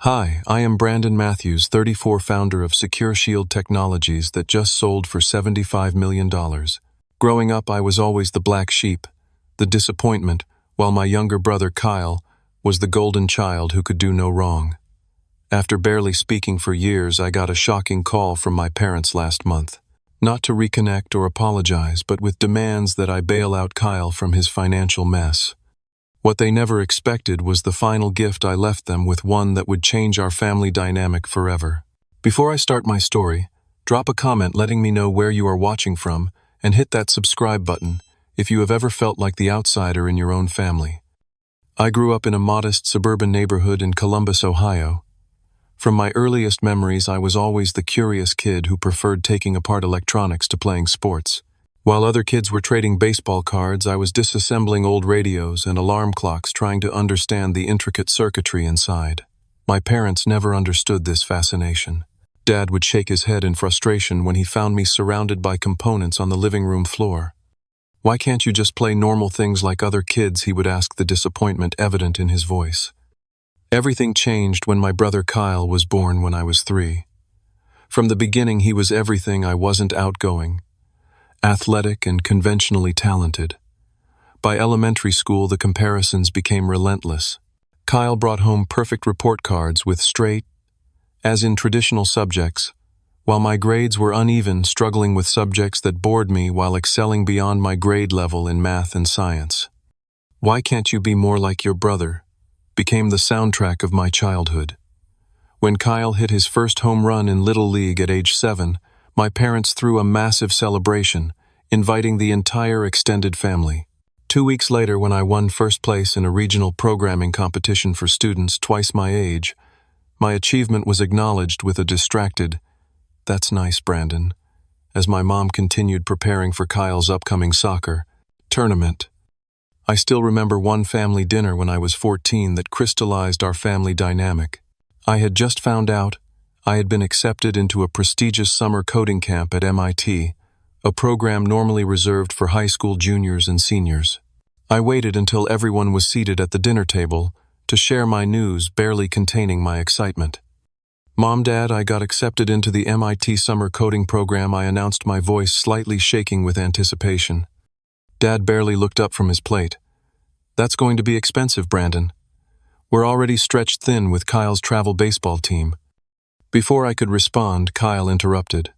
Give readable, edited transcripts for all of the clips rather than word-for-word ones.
Hi, I am Brandon Matthews, 34, founder of Secure Shield Technologies that just sold for $75 million. Growing up, I was always the black sheep, the disappointment, while my younger brother Kyle was the golden child who could do no wrong. After barely speaking for years, I got a shocking call from my parents last month. Not to reconnect or apologize, but with demands that I bail out Kyle from his financial mess. What they never expected was the final gift I left them with, one that would change our family dynamic forever. Before I start my story, drop a comment letting me know where you are watching from and hit that subscribe button if you have ever felt like the outsider in your own family. I grew up in a modest suburban neighborhood in Columbus, Ohio. From my earliest memories, I was always the curious kid who preferred taking apart electronics to playing sports. While other kids were trading baseball cards, I was disassembling old radios and alarm clocks, trying to understand the intricate circuitry inside. My parents never understood this fascination. Dad would shake his head in frustration when he found me surrounded by components on the living room floor. "Why can't you just play normal things like other kids?" he would ask, the disappointment evident in his voice. Everything changed when my brother Kyle was born when I was 3. From the beginning, he was everything I wasn't: outgoing, athletic, and conventionally talented. By elementary school, the comparisons became relentless. Kyle brought home perfect report cards with straight A's in traditional subjects, while my grades were uneven, struggling with subjects that bored me while excelling beyond my grade level in math and science. "Why can't you be more like your brother?" became the soundtrack of my childhood. When Kyle hit his first home run in Little League at age 7, my parents threw a massive celebration, inviting the entire extended family. 2 weeks later, when I won first place in a regional programming competition for students twice my age, my achievement was acknowledged with a distracted, "That's nice, Brandon," as my mom continued preparing for Kyle's upcoming soccer tournament. I still remember one family dinner when I was 14 that crystallized our family dynamic. I had just found out I had been accepted into a prestigious summer coding camp at MIT, a program normally reserved for high school juniors and seniors. I waited until everyone was seated at the dinner table to share my news, barely containing my excitement. "Mom, Dad, I got accepted into the MIT summer coding program," I announced, my voice slightly shaking with anticipation. Dad barely looked up from his plate. "That's going to be expensive, Brandon. We're already stretched thin with Kyle's travel baseball team." Before I could respond, Kyle interrupted.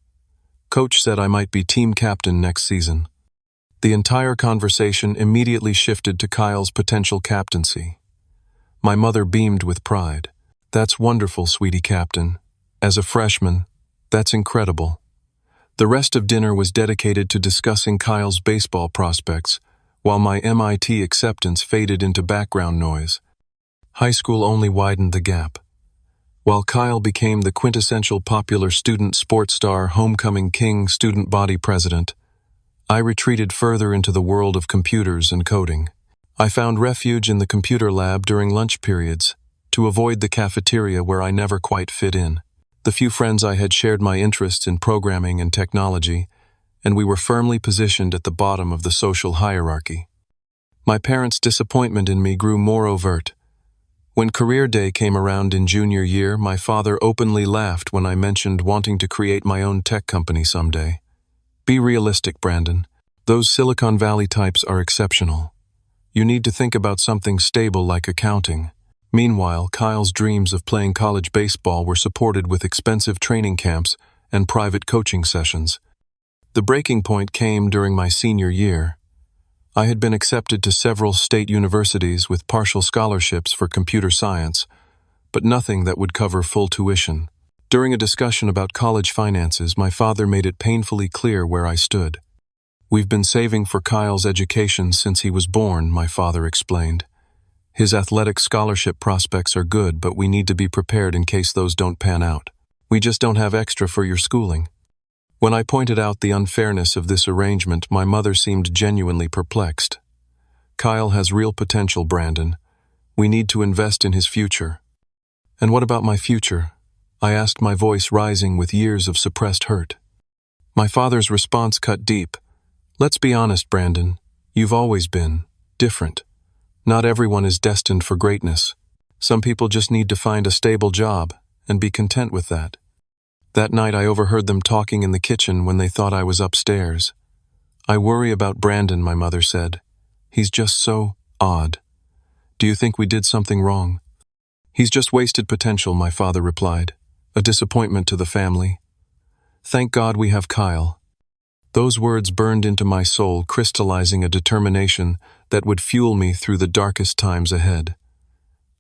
"Coach said I might be team captain next season." The entire conversation immediately shifted to Kyle's potential captaincy. My mother beamed with pride. "That's wonderful, sweetie captain. As a freshman, that's incredible." The rest of dinner was dedicated to discussing Kyle's baseball prospects, while my MIT acceptance faded into background noise. High school only widened the gap. While Kyle became the quintessential popular student sports star, homecoming king, student body president, I retreated further into the world of computers and coding. I found refuge in the computer lab during lunch periods, to avoid the cafeteria where I never quite fit in. The few friends I had shared my interests in programming and technology, and we were firmly positioned at the bottom of the social hierarchy. My parents' disappointment in me grew more overt. When career day came around in junior year, my father openly laughed when I mentioned wanting to create my own tech company someday. "Be realistic, Brandon. Those Silicon Valley types are exceptional. You need to think about something stable like accounting." Meanwhile, Kyle's dreams of playing college baseball were supported with expensive training camps and private coaching sessions. The breaking point came during my senior year. I had been accepted to several state universities with partial scholarships for computer science, but nothing that would cover full tuition. During a discussion about college finances, my father made it painfully clear where I stood. "We've been saving for Kyle's education since he was born," my father explained. "His athletic scholarship prospects are good, but we need to be prepared in case those don't pan out. We just don't have extra for your schooling." When I pointed out the unfairness of this arrangement, my mother seemed genuinely perplexed. "Kyle has real potential, Brandon. We need to invest in his future." "And what about my future?" I asked, my voice rising with years of suppressed hurt. My father's response cut deep. "Let's be honest, Brandon. You've always been different. Not everyone is destined for greatness. Some people just need to find a stable job and be content with that. That night I overheard them talking in the kitchen when they thought I was upstairs. "I worry about Brandon," my mother said. "He's just so odd. Do you think we did something wrong?" "He's just wasted potential," my father replied. "A disappointment to the family. Thank God we have Kyle." Those words burned into my soul, crystallizing a determination that would fuel me through the darkest times ahead.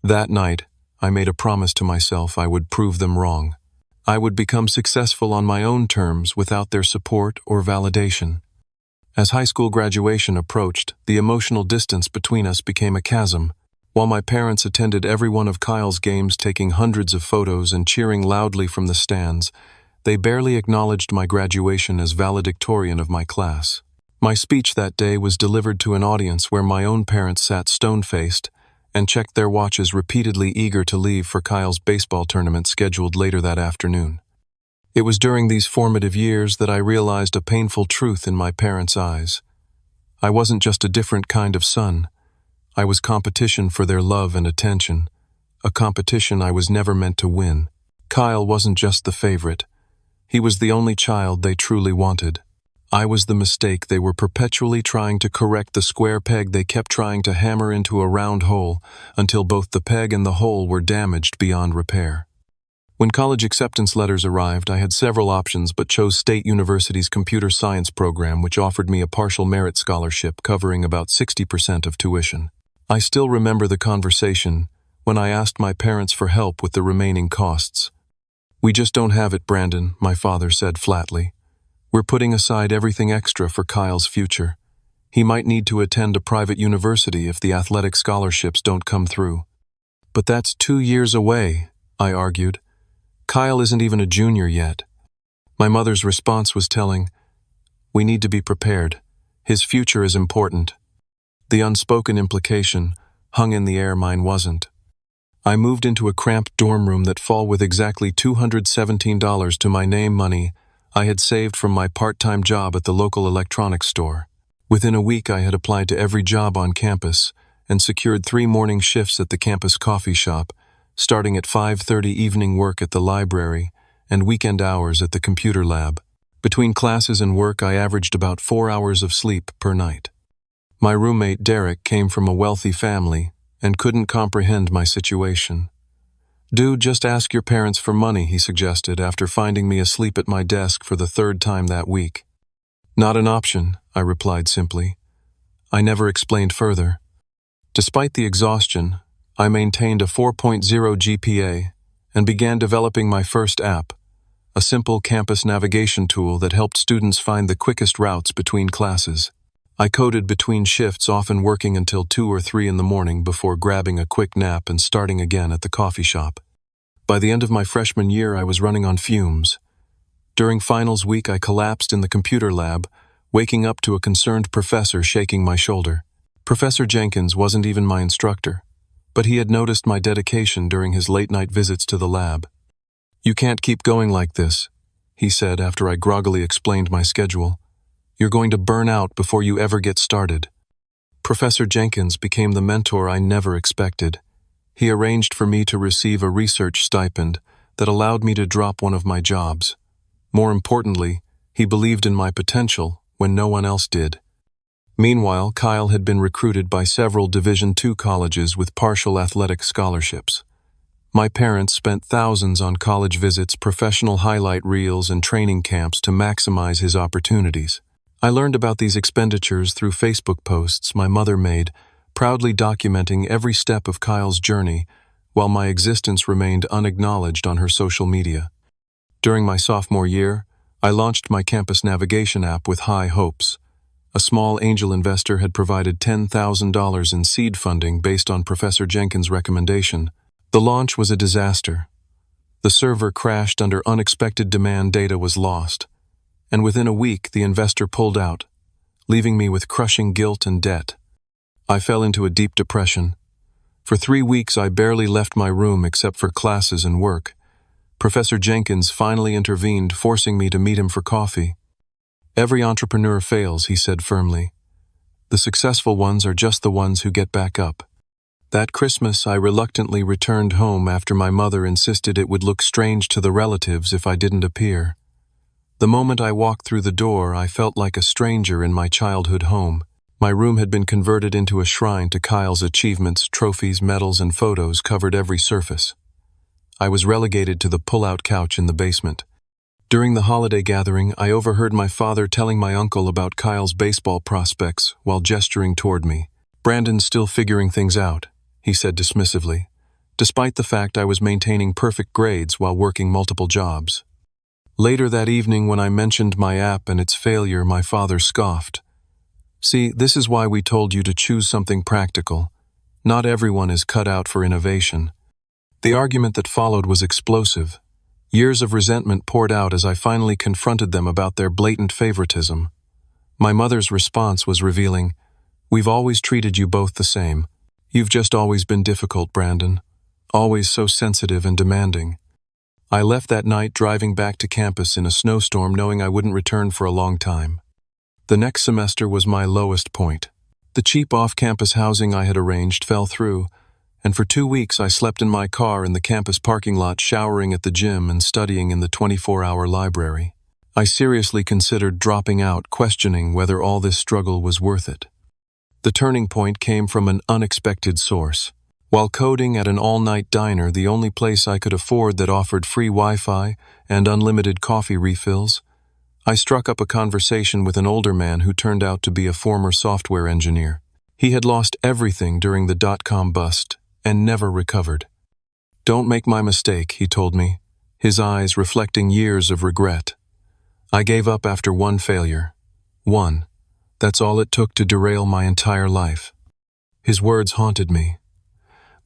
That night, I made a promise to myself I would prove them wrong. I would become successful on my own terms without their support or validation. As high school graduation approached, the emotional distance between us became a chasm. While my parents attended every one of Kyle's games, taking hundreds of photos and cheering loudly from the stands, they barely acknowledged my graduation as valedictorian of my class. My speech that day was delivered to an audience where my own parents sat stone-faced and checked their watches repeatedly, eager to leave for Kyle's baseball tournament scheduled later that afternoon. It was during these formative years that I realized a painful truth in my parents' eyes. I wasn't just a different kind of son. I was competition for their love and attention, a competition I was never meant to win. Kyle wasn't just the favorite. He was the only child they truly wanted. I was the mistake they were perpetually trying to correct, the square peg they kept trying to hammer into a round hole until both the peg and the hole were damaged beyond repair. When college acceptance letters arrived, I had several options but chose State University's computer science program, which offered me a partial merit scholarship covering about 60% of tuition. I still remember the conversation when I asked my parents for help with the remaining costs. "We just don't have it, Brandon," my father said flatly. "We're putting aside everything extra for Kyle's future. He might need to attend a private university if the athletic scholarships don't come through." "But that's 2 years away," I argued. "Kyle isn't even a junior yet." My mother's response was telling. "We need to be prepared. His future is important." The unspoken implication hung in the air. Mine wasn't. I moved into a cramped dorm room that fall with exactly $217 to my name, money I had saved from my part-time job at the local electronics store. Within a week, I had applied to every job on campus and secured 3 morning shifts at the campus coffee shop, starting at 5:30, evening work at the library, and weekend hours at the computer lab. Between classes and work, I averaged about 4 hours of sleep per night. My roommate, Derek, came from a wealthy family and couldn't comprehend my situation. "Dude, just ask your parents for money," he suggested after finding me asleep at my desk for the 3rd time that week. "Not an option," I replied simply. I never explained further. Despite the exhaustion, I maintained a 4.0 GPA and began developing my first app, a simple campus navigation tool that helped students find the quickest routes between classes. I coded between shifts, often working until 2 or 3 in the morning before grabbing a quick nap and starting again at the coffee shop. By the end of my freshman year, I was running on fumes. During finals week, I collapsed in the computer lab, waking up to a concerned professor shaking my shoulder. Professor Jenkins wasn't even my instructor, but he had noticed my dedication during his late-night visits to the lab. "You can't keep going like this," he said after I groggily explained my schedule. "You're going to burn out before you ever get started." Professor Jenkins became the mentor I never expected. He arranged for me to receive a research stipend that allowed me to drop one of my jobs. More importantly, he believed in my potential when no one else did. Meanwhile, Kyle had been recruited by several Division II colleges with partial athletic scholarships. My parents spent thousands on college visits, professional highlight reels, and training camps to maximize his opportunities. I learned about these expenditures through Facebook posts my mother made, proudly documenting every step of Kyle's journey, while my existence remained unacknowledged on her social media. During my sophomore year, I launched my campus navigation app with high hopes. A small angel investor had provided $10,000 in seed funding based on Professor Jenkins' recommendation. The launch was a disaster. The server crashed under unexpected demand, data was lost, and within a week the investor pulled out, leaving me with crushing guilt and debt. I fell into a deep depression. For 3 weeks I barely left my room except for classes and work. Professor Jenkins finally intervened, forcing me to meet him for coffee. "Every entrepreneur fails," he said firmly. "The successful ones are just the ones who get back up." That Christmas, I reluctantly returned home after my mother insisted it would look strange to the relatives if I didn't appear. The moment I walked through the door, I felt like a stranger in my childhood home. My room had been converted into a shrine to Kyle's achievements. Trophies, medals, and photos covered every surface. I was relegated to the pull-out couch in the basement. During the holiday gathering, I overheard my father telling my uncle about Kyle's baseball prospects while gesturing toward me. "Brandon's still figuring things out," he said dismissively, despite the fact I was maintaining perfect grades while working multiple jobs. Later that evening, when I mentioned my app and its failure, my father scoffed. "See, this is why we told you to choose something practical. Not everyone is cut out for innovation." The argument that followed was explosive. Years of resentment poured out as I finally confronted them about their blatant favoritism. My mother's response was revealing. "We've always treated you both the same. You've just always been difficult, Brandon. Always so sensitive and demanding." I left that night driving back to campus in a snowstorm, knowing I wouldn't return for a long time. The next semester was my lowest point. The cheap off-campus housing I had arranged fell through, and for 2 weeks I slept in my car in the campus parking lot, showering at the gym and studying in the 24-hour library. I seriously considered dropping out, questioning whether all this struggle was worth it. The turning point came from an unexpected source. While coding at an all-night diner, the only place I could afford that offered free Wi-Fi and unlimited coffee refills, I struck up a conversation with an older man who turned out to be a former software engineer. He had lost everything during the dot-com bust and never recovered. "Don't make my mistake," he told me, his eyes reflecting years of regret. "I gave up after one failure. One. That's all it took to derail my entire life." His words haunted me.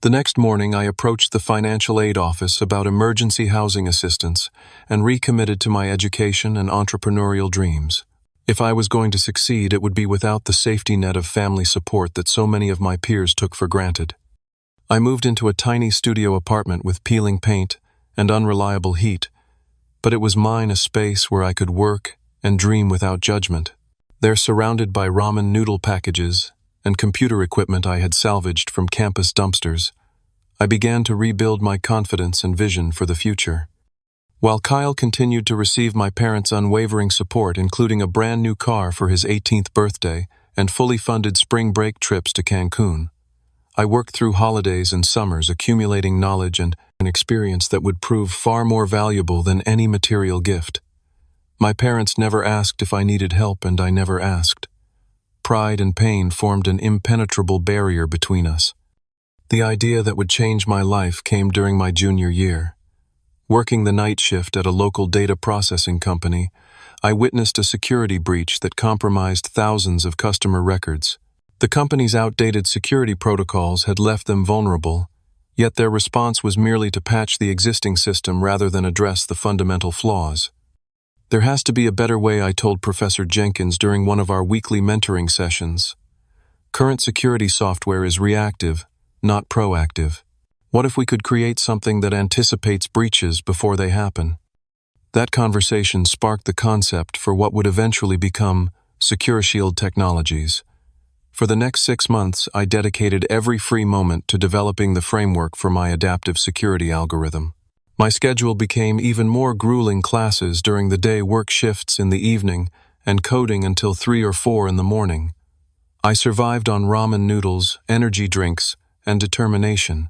The next morning, I approached the financial aid office about emergency housing assistance and recommitted to my education and entrepreneurial dreams. If I was going to succeed, it would be without the safety net of family support that so many of my peers took for granted. I moved into a tiny studio apartment with peeling paint and unreliable heat, but it was mine, a space where I could work and dream without judgment. There, surrounded by ramen noodle packages and computer equipment I had salvaged from campus dumpsters, I began to rebuild my confidence and vision for the future. While Kyle continued to receive my parents' unwavering support, including a brand new car for his 18th birthday and fully funded spring break trips to Cancun, I worked through holidays and summers, accumulating knowledge and an experience that would prove far more valuable than any material gift. My parents never asked if I needed help, and I never asked. Pride and pain formed an impenetrable barrier between us. The idea that would change my life came during my junior year. Working the night shift at a local data processing company, I witnessed a security breach that compromised thousands of customer records. The company's outdated security protocols had left them vulnerable, yet their response was merely to patch the existing system rather than address the fundamental flaws. "There has to be a better way," I told Professor Jenkins during one of our weekly mentoring sessions. "Current security software is reactive, not proactive. What if we could create something that anticipates breaches before they happen?" That conversation sparked the concept for what would eventually become Secure Shield Technologies. For the next 6 months, I dedicated every free moment to developing the framework for my adaptive security algorithm. My schedule became even more grueling: classes during the day, work shifts in the evening, and coding until 3 or 4 in the morning. I survived on ramen noodles, energy drinks, and determination.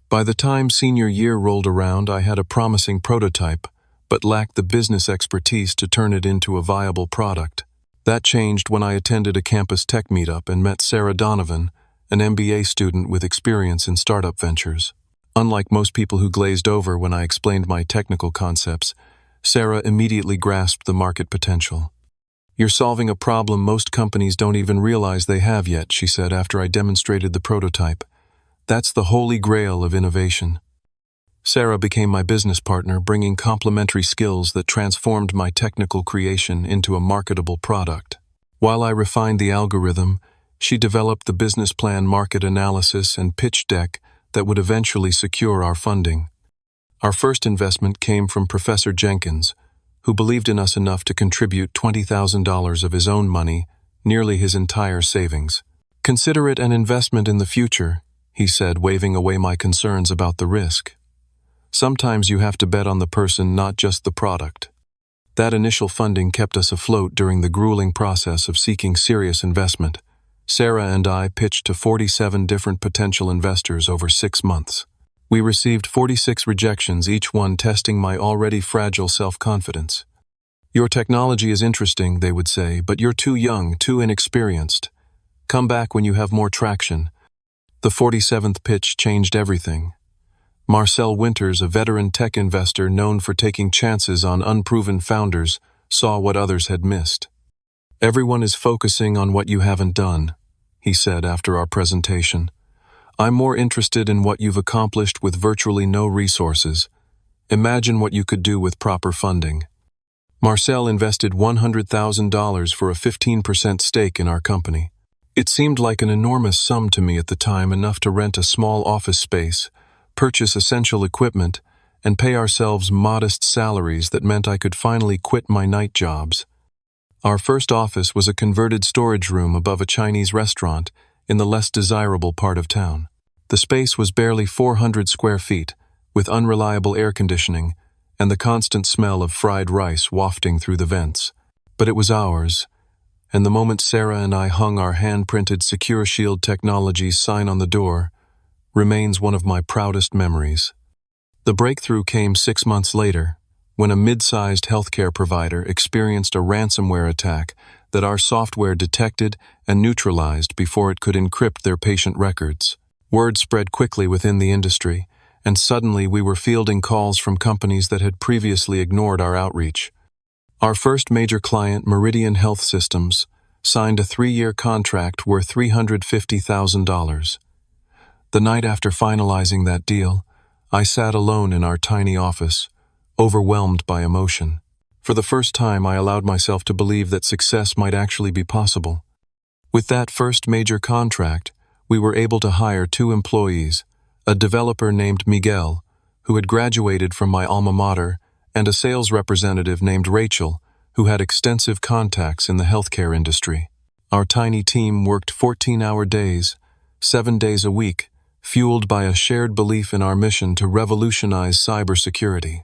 By the time senior year rolled around, I had a promising prototype, but lacked the business expertise to turn it into a viable product. That changed when I attended a campus tech meetup and met Sarah Donovan, an MBA student with experience in startup ventures. Unlike most people who glazed over when I explained my technical concepts, Sarah immediately grasped the market potential. "You're solving a problem most companies don't even realize they have yet," she said after I demonstrated the prototype. "That's the holy grail of innovation." Sarah became my business partner, bringing complementary skills that transformed my technical creation into a marketable product. While I refined the algorithm, she developed the business plan, market analysis, and pitch deck that would eventually secure our funding. Our first investment came from Professor Jenkins, who believed in us enough to contribute $20,000 of his own money, nearly his entire savings. "Consider it an investment in the future," he said, waving away my concerns about the risk. Sometimes you have to bet on the person, not just the product. That initial funding kept us afloat during the grueling process of seeking serious investment. Sarah and I pitched to 47 different potential investors over 6 months. We received 46 rejections, each one testing my already fragile self-confidence. Your technology is interesting, they would say, but you're too young, too inexperienced. Come back when you have more traction. The 47th pitch changed everything. Marcel Winters, a veteran tech investor known for taking chances on unproven founders, saw what others had missed. Everyone is focusing on what you haven't done, he said after our presentation. I'm more interested in what you've accomplished with virtually no resources. Imagine what you could do with proper funding. Marcel invested $100,000 for a 15% stake in our company. It seemed like an enormous sum to me at the time, enough to rent a small office space, purchase essential equipment, and pay ourselves modest salaries that meant I could finally quit my night jobs. Our first office was a converted storage room above a Chinese restaurant in the less desirable part of town. The space was barely 400 square feet, with unreliable air conditioning and the constant smell of fried rice wafting through the vents. But it was ours, and the moment Sarah and I hung our hand-printed Secure Shield Technologies sign on the door remains one of my proudest memories. The breakthrough came 6 months later, when a mid-sized healthcare provider experienced a ransomware attack that our software detected and neutralized before it could encrypt their patient records. Word spread quickly within the industry, and suddenly we were fielding calls from companies that had previously ignored our outreach. Our first major client, Meridian Health Systems, signed a 3-year contract worth $350,000. The night after finalizing that deal, I sat alone in our tiny office, overwhelmed by emotion. For the first time, I allowed myself to believe that success might actually be possible. With that first major contract, we were able to hire 2 employees, a developer named Miguel, who had graduated from my alma mater, and a sales representative named Rachel, who had extensive contacts in the healthcare industry. Our tiny team worked 14-hour days, 7 days a week, fueled by a shared belief in our mission to revolutionize cybersecurity.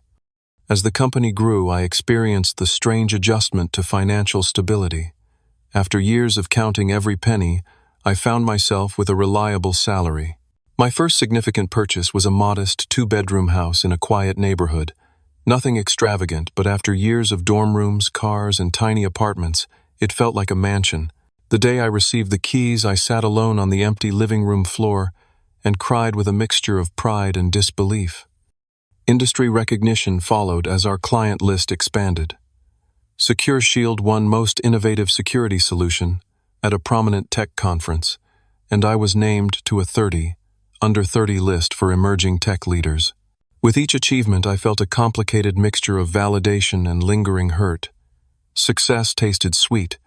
As the company grew, I experienced the strange adjustment to financial stability. After years of counting every penny, I found myself with a reliable salary. My first significant purchase was a modest 2-bedroom house in a quiet neighborhood. Nothing extravagant, but after years of dorm rooms, cars, and tiny apartments, it felt like a mansion. The day I received the keys, I sat alone on the empty living room floor and cried with a mixture of pride and disbelief. Industry recognition followed as our client list expanded. Secure Shield won Most Innovative Security Solution at a prominent tech conference, and I was named to a under 30 list for emerging tech leaders. With each achievement, I felt a complicated mixture of validation and lingering hurt. Success tasted sweet,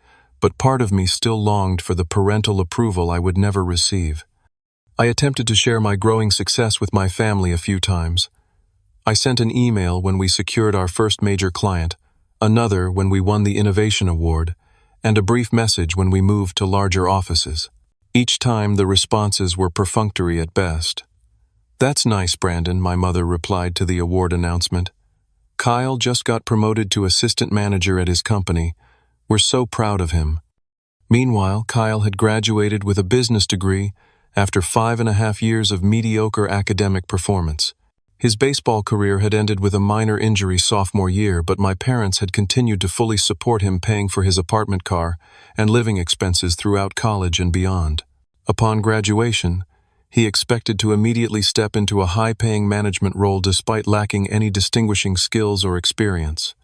but part of me still longed for the parental approval I would never receive. I attempted to share my growing success with my family a few times. I sent an email when we secured our first major client, another when we won the Innovation Award, and a brief message when we moved to larger offices. Each time the responses were perfunctory at best. "That's nice, Brandon," my mother replied to the award announcement. "Kyle just got promoted to assistant manager at his company. We're so proud of him." Meanwhile, Kyle had graduated with a business degree after 5.5 years of mediocre academic performance. His baseball career had ended with a minor injury sophomore year, but my parents had continued to fully support him, paying for his apartment car and living expenses throughout college and beyond. Upon graduation, he expected to immediately step into a high-paying management role despite lacking any distinguishing skills or experience.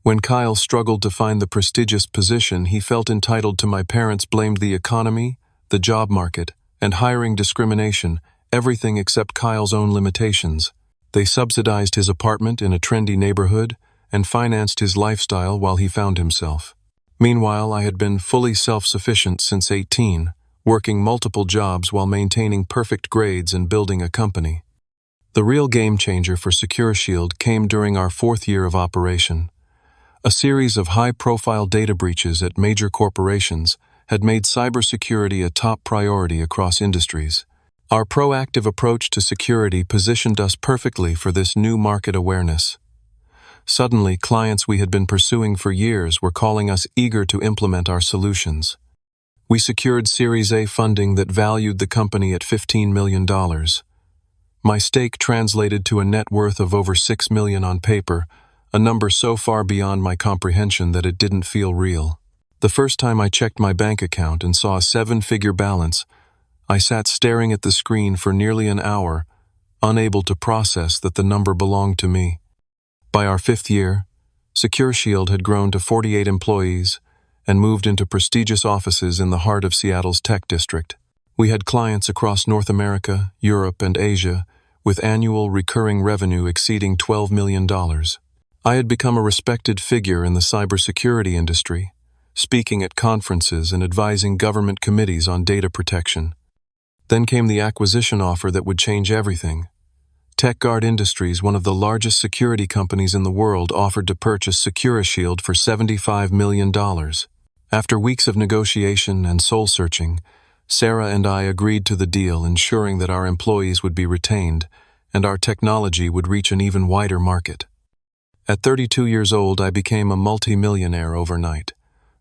When Kyle struggled to find the prestigious position he felt entitled to, my parents blamed the economy, the job market, and hiring discrimination, everything except Kyle's own limitations. They subsidized his apartment in a trendy neighborhood and financed his lifestyle while he found himself. Meanwhile, I had been fully self-sufficient since 18, working multiple jobs while maintaining perfect grades and building a company. The real game changer for Secure Shield came during our 4th year of operation. A series of high-profile data breaches at major corporations had made cybersecurity a top priority across industries. Our proactive approach to security positioned us perfectly for this new market awareness. Suddenly, clients we had been pursuing for years were calling us, eager to implement our solutions. We secured Series A funding that valued the company at $15 million. My stake translated to a net worth of over $6 million on paper, a number so far beyond my comprehension that it didn't feel real. The first time I checked my bank account and saw a 7-figure balance, I sat staring at the screen for nearly an hour, unable to process that the number belonged to me. By our 5th year, SecureShield had grown to 48 employees and moved into prestigious offices in the heart of Seattle's tech district. We had clients across North America, Europe, and Asia, with annual recurring revenue exceeding $12 million. I had become a respected figure in the cybersecurity industry, speaking at conferences and advising government committees on data protection. Then came the acquisition offer that would change everything. TechGuard Industries, one of the largest security companies in the world, offered to purchase SecureShield for $75 million. After weeks of negotiation and soul-searching, Sarah and I agreed to the deal, ensuring that our employees would be retained and our technology would reach an even wider market. At 32 years old, I became a multi-millionaire overnight.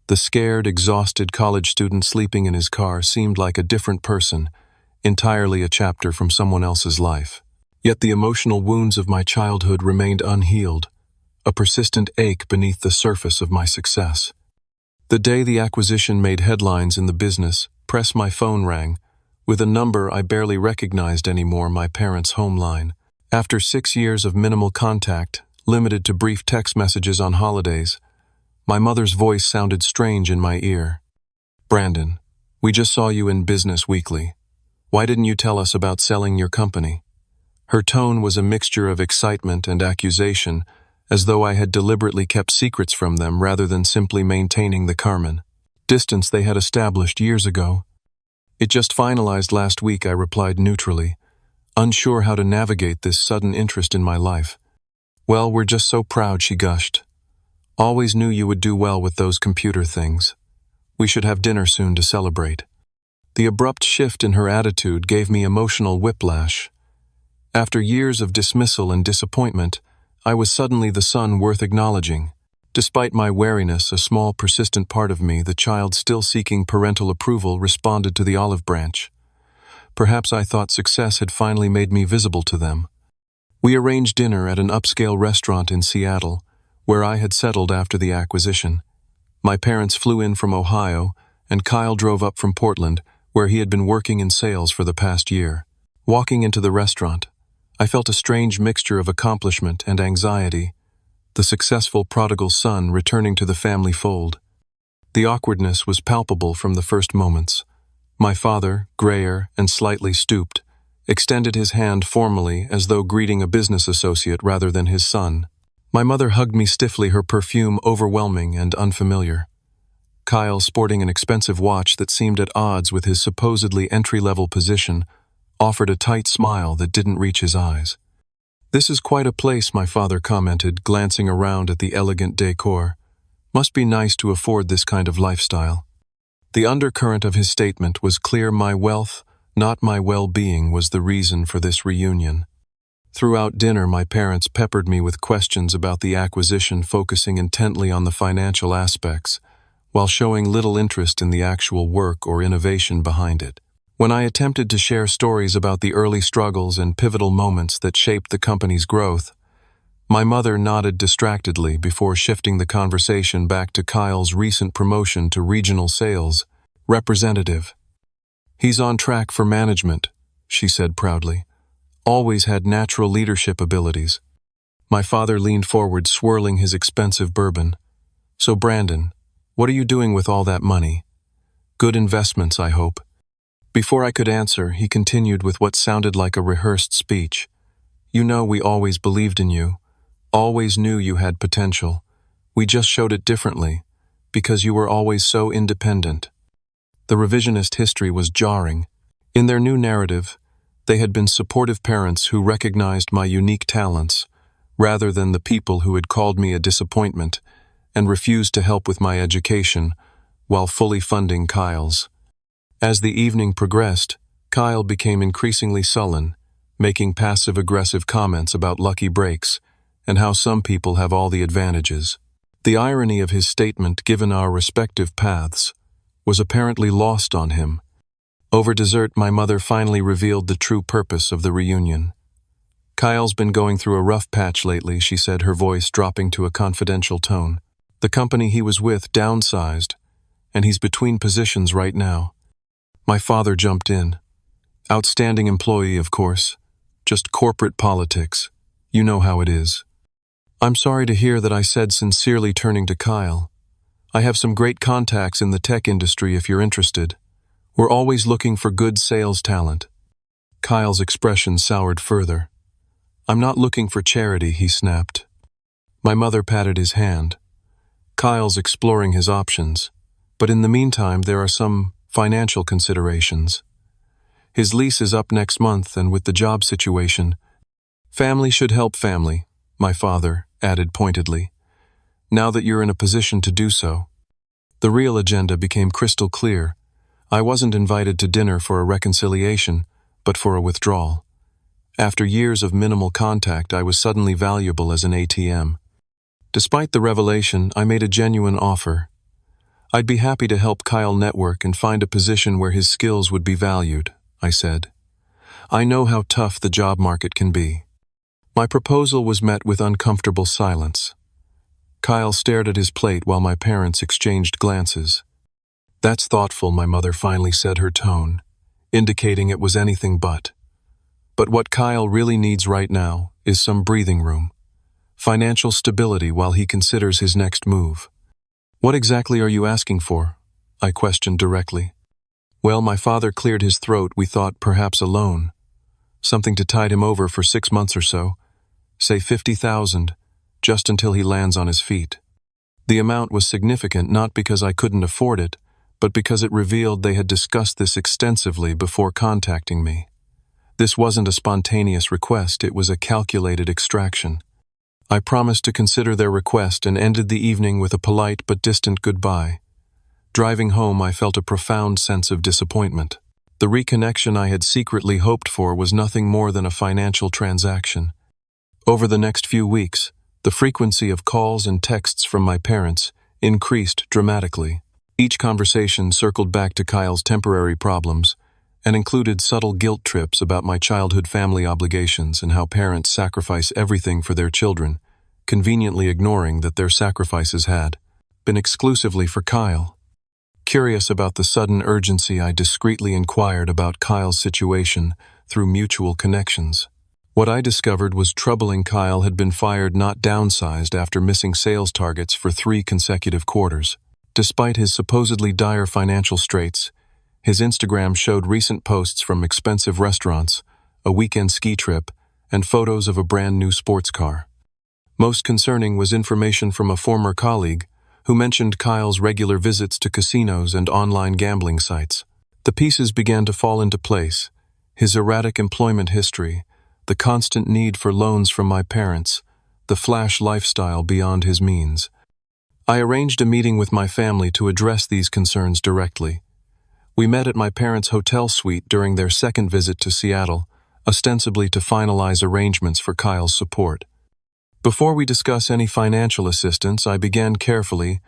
The scared, exhausted college student sleeping in his car seemed like a different person, entirely a chapter from someone else's life. Yet the emotional wounds of my childhood remained unhealed, a persistent ache beneath the surface of my success. The day the acquisition made headlines in the business press, my phone rang, with a number I barely recognized anymore, my parents' home line. After 6 years of minimal contact, limited to brief text messages on holidays, my mother's voice sounded strange in my ear. "Brandon, we just saw you in Business Weekly. Why didn't you tell us about selling your company?" Her tone was a mixture of excitement and accusation, as though I had deliberately kept secrets from them rather than simply maintaining the distance they had established years ago. "It just finalized last week," I replied neutrally, unsure how to navigate this sudden interest in my life. "Well, we're just so proud," she gushed. "Always knew you would do well with those computer things. We should have dinner soon to celebrate." The abrupt shift in her attitude gave me emotional whiplash. After years of dismissal and disappointment, I was suddenly the son worth acknowledging. Despite my wariness, a small, persistent part of me, the child still seeking parental approval, responded to the olive branch. Perhaps I thought success had finally made me visible to them. We arranged dinner at an upscale restaurant in Seattle, where I had settled after the acquisition. My parents flew in from Ohio, and Kyle drove up from Portland, where he had been working in sales for the past year. Walking into the restaurant, I felt a strange mixture of accomplishment and anxiety, the successful prodigal son returning to the family fold. The awkwardness was palpable from the first moments. My father, grayer and slightly stooped, extended his hand formally as though greeting a business associate rather than his son. My mother hugged me stiffly, her perfume overwhelming and unfamiliar. Kyle, sporting an expensive watch that seemed at odds with his supposedly entry-level position, offered a tight smile that didn't reach his eyes. "This is quite a place," my father commented, glancing around at the elegant decor. "Must be nice to afford this kind of lifestyle." The undercurrent of his statement was clear. My wealth, not my well-being, was the reason for this reunion. Throughout dinner, my parents peppered me with questions about the acquisition, focusing intently on the financial aspects, while showing little interest in the actual work or innovation behind it. When I attempted to share stories about the early struggles and pivotal moments that shaped the company's growth, my mother nodded distractedly before shifting the conversation back to Kyle's recent promotion to regional sales representative. "He's on track for management," she said proudly. "Always had natural leadership abilities." My father leaned forward, swirling his expensive bourbon. "So Brandon, what are you doing with all that money? Good investments, I hope." Before I could answer, he continued with what sounded like a rehearsed speech. "You know, we always believed in you. Always knew you had potential. We just showed it differently, because you were always so independent." The revisionist history was jarring. In their new narrative, they had been supportive parents who recognized my unique talents, rather than the people who had called me a disappointment and refused to help with my education while fully funding Kyle's. As the evening progressed, Kyle became increasingly sullen, making passive-aggressive comments about lucky breaks and how some people have all the advantages. The irony of his statement, given our respective paths, was apparently lost on him. Over dessert, my mother finally revealed the true purpose of the reunion. "Kyle's been going through a rough patch lately," she said, her voice dropping to a confidential tone. "The company he was with downsized, and he's between positions right now." My father jumped in. "Outstanding employee, of course. Just corporate politics. You know how it is." "I'm sorry to hear that," I said, sincerely, turning to Kyle. "I have some great contacts in the tech industry if you're interested. We're always looking for good sales talent." Kyle's expression soured further. "I'm not looking for charity," he snapped. My mother patted his hand. "Kyle's exploring his options, but in the meantime there are some financial considerations. His lease is up next month, and with the job situation, family should help family," my father added pointedly. "Now that you're in a position to do so." The real agenda became crystal clear. I wasn't invited to dinner for a reconciliation, but for a withdrawal. After years of minimal contact, I was suddenly valuable as an ATM. Despite the revelation, I made a genuine offer. "I'd be happy to help Kyle network and find a position where his skills would be valued," I said. "I know how tough the job market can be." My proposal was met with uncomfortable silence. Kyle stared at his plate while my parents exchanged glances. "That's thoughtful," my mother finally said, her tone indicating it was anything but. "But what Kyle really needs right now is some breathing room. Financial stability while he considers his next move." "What exactly are you asking for?" I questioned directly. Well, my father cleared his throat. "We thought perhaps a loan. Something to tide him over for 6 months or so. Say 50,000, just until he lands on his feet." The amount was significant, not because I couldn't afford it, but because it revealed they had discussed this extensively before contacting me. This wasn't a spontaneous request, it was a calculated extraction. I promised to consider their request and ended the evening with a polite but distant goodbye. Driving home, I felt a profound sense of disappointment. The reconnection I had secretly hoped for was nothing more than a financial transaction. Over the next few weeks, the frequency of calls and texts from my parents increased dramatically. Each conversation circled back to Kyle's temporary problems and included subtle guilt trips about my childhood family obligations and how parents sacrifice everything for their children, conveniently ignoring that their sacrifices had been exclusively for Kyle. Curious about the sudden urgency, I discreetly inquired about Kyle's situation through mutual connections. What I discovered was troubling. Kyle had been fired, not downsized, after missing sales targets for 3 consecutive quarters. Despite his supposedly dire financial straits, his Instagram showed recent posts from expensive restaurants, a weekend ski trip, and photos of a brand new sports car. Most concerning was information from a former colleague who mentioned Kyle's regular visits to casinos and online gambling sites. The pieces began to fall into place: his erratic employment history, the constant need for loans from my parents, the flash lifestyle beyond his means. I arranged a meeting with my family to address these concerns directly. We met at my parents' hotel suite during their second visit to Seattle, ostensibly to finalize arrangements for Kyle's support. Before we discuss any financial assistance, I began carefully.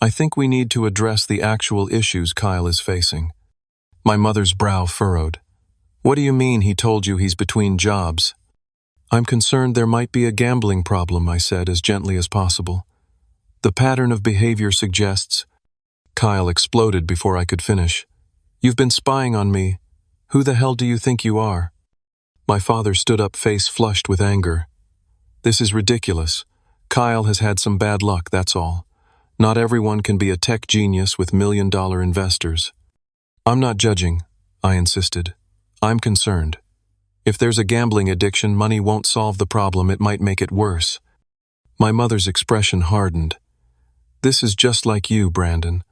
"I think we need to address the actual issues Kyle is facing." My mother's brow furrowed. "What do you mean he told you he's between jobs?" "I'm concerned there might be a gambling problem," I said as gently as possible. "The pattern of behavior suggests—" Kyle exploded before I could finish. "You've been spying on me. Who the hell do you think you are?" My father stood up, face flushed with anger. "This is ridiculous. Kyle has had some bad luck, that's all. Not everyone can be a tech genius with million-dollar investors." "I'm not judging," I insisted. "I'm concerned. If there's a gambling addiction, money won't solve the problem, it might make it worse." My mother's expression hardened. "This is just like you, Brandon.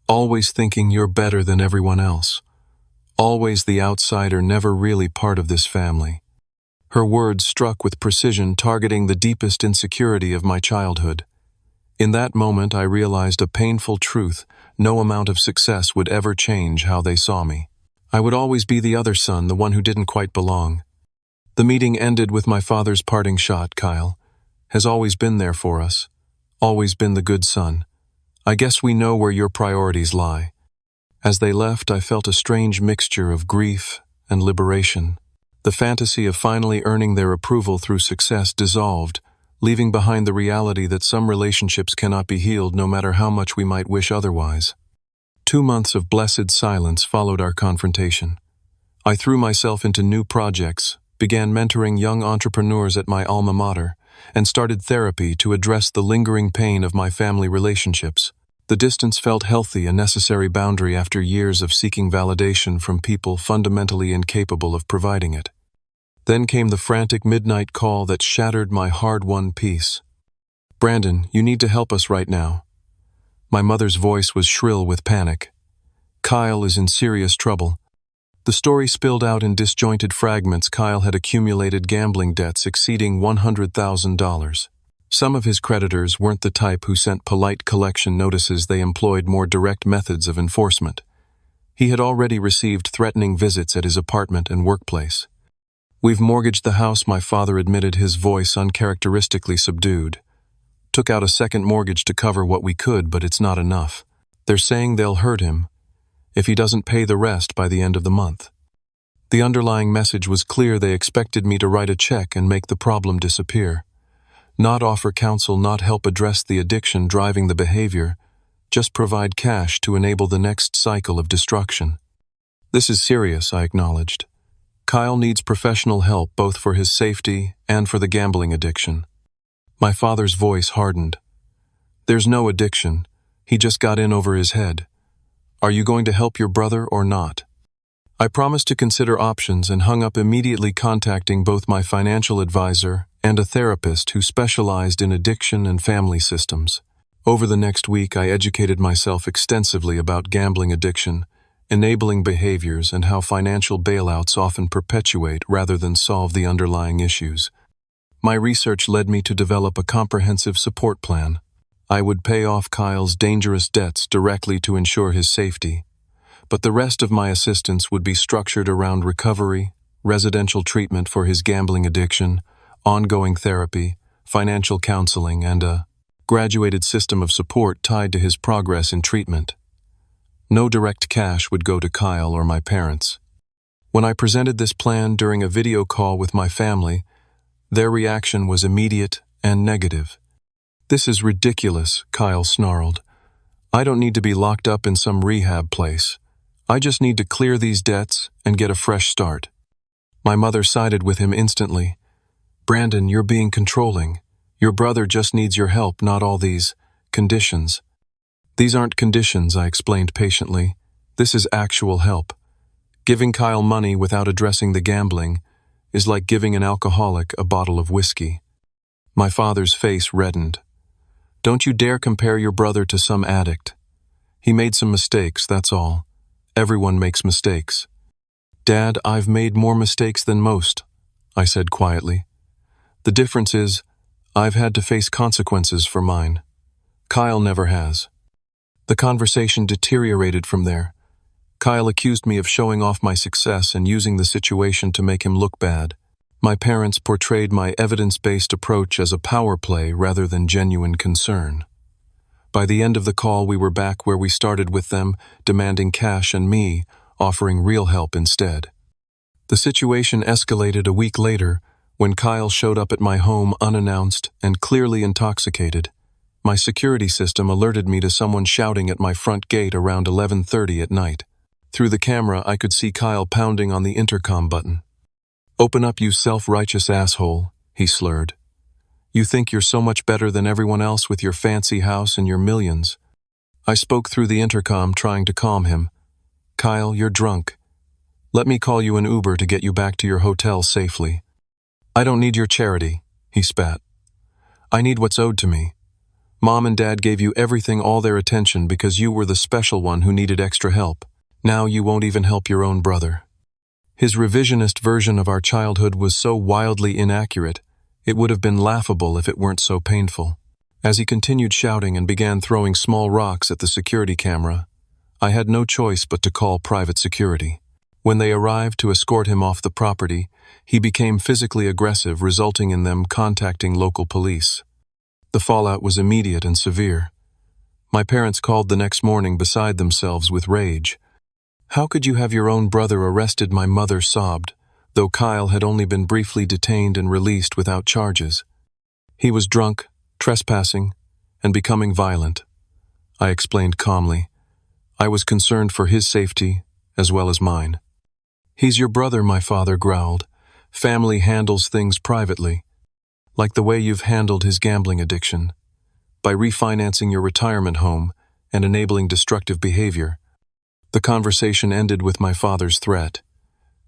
Always thinking you're better than everyone else. Always the outsider, never really part of this family." Her words struck with precision, targeting the deepest insecurity of my childhood. In that moment, I realized a painful truth: no amount of success would ever change how they saw me. I would always be the other son, the one who didn't quite belong. The meeting ended with my father's parting shot. Kyle has always been there for us, always been the good son. I guess we know where your priorities lie. As they left, I felt a strange mixture of grief and liberation. The fantasy of finally earning their approval through success dissolved, leaving behind the reality that some relationships cannot be healed no matter how much we might wish otherwise. 2 months of blessed silence followed our confrontation. I threw myself into new projects, began mentoring young entrepreneurs at my alma mater, and started therapy to address the lingering pain of my family relationships. The distance felt healthy, a necessary boundary after years of seeking validation from people fundamentally incapable of providing it. Then came the frantic midnight call that shattered my hard-won peace. "Brandon, you need to help us right now." My mother's voice was shrill with panic. "Kyle is in serious trouble." The story spilled out in disjointed fragments. Kyle had accumulated gambling debts exceeding $100,000. Some of his creditors weren't the type who sent polite collection notices. They employed more direct methods of enforcement. He had already received threatening visits at his apartment and workplace. "We've mortgaged the house," my father admitted, his voice uncharacteristically subdued. "Took out a second mortgage to cover what we could, but it's not enough. They're saying they'll hurt him if he doesn't pay the rest by the end of the month." The underlying message was clear. They expected me to write a check and make the problem disappear. Not offer counsel, not help address the addiction driving the behavior, just provide cash to enable the next cycle of destruction. "This is serious," I acknowledged. "Kyle needs professional help, both for his safety and for the gambling addiction." My father's voice hardened. "There's no addiction. He just got in over his head. Are you going to help your brother or not?" I promised to consider options and hung up, immediately contacting both my financial advisor and a therapist who specialized in addiction and family systems. Over the next week, I educated myself extensively about gambling addiction, enabling behaviors, and how financial bailouts often perpetuate rather than solve the underlying issues. My research led me to develop a comprehensive support plan. I would pay off Kyle's dangerous debts directly to ensure his safety, but the rest of my assistance would be structured around recovery, residential treatment for his gambling addiction, ongoing therapy, financial counseling, and a graduated system of support tied to his progress in treatment. No direct cash would go to Kyle or my parents. When I presented this plan during a video call with my family, their reaction was immediate and negative. "This is ridiculous," Kyle snarled. "I don't need to be locked up in some rehab place. I just need to clear these debts and get a fresh start." My mother sided with him instantly. "Brandon, you're being controlling. Your brother just needs your help, not all these conditions." "These aren't conditions," I explained patiently. "This is actual help. Giving Kyle money without addressing the gambling is like giving an alcoholic a bottle of whiskey." My father's face reddened. "Don't you dare compare your brother to some addict. He made some mistakes, that's all. Everyone makes mistakes." "Dad, I've made more mistakes than most," I said quietly. "The difference is, I've had to face consequences for mine. Kyle never has." The conversation deteriorated from there. Kyle accused me of showing off my success and using the situation to make him look bad. My parents portrayed my evidence-based approach as a power play rather than genuine concern. By the end of the call, we were back where we started, with them demanding cash and me offering real help instead. The situation escalated a week later when Kyle showed up at my home unannounced and clearly intoxicated. My security system alerted me to someone shouting at my front gate around 11:30 at night. Through the camera, I could see Kyle pounding on the intercom button. "Open up, you self-righteous asshole," he slurred. "You think you're so much better than everyone else with your fancy house and your millions." I spoke through the intercom, trying to calm him. "Kyle, you're drunk. Let me call you an Uber to get you back to your hotel safely." "I don't need your charity," he spat. "I need what's owed to me. Mom and Dad gave you everything, all their attention, because you were the special one who needed extra help. Now you won't even help your own brother." His revisionist version of our childhood was so wildly inaccurate, it would have been laughable if it weren't so painful. As he continued shouting and began throwing small rocks at the security camera, I had no choice but to call private security. When they arrived to escort him off the property, he became physically aggressive, resulting in them contacting local police. The fallout was immediate and severe. My parents called the next morning beside themselves with rage. "How could you have your own brother arrested?" my mother sobbed, though Kyle had only been briefly detained and released without charges. "He was drunk, trespassing, and becoming violent," I explained calmly. I was concerned for his safety as well as mine. "He's your brother," my father growled. "Family handles things privately, like the way you've handled his gambling addiction, by refinancing your retirement home and enabling destructive behavior." The conversation ended with my father's threat.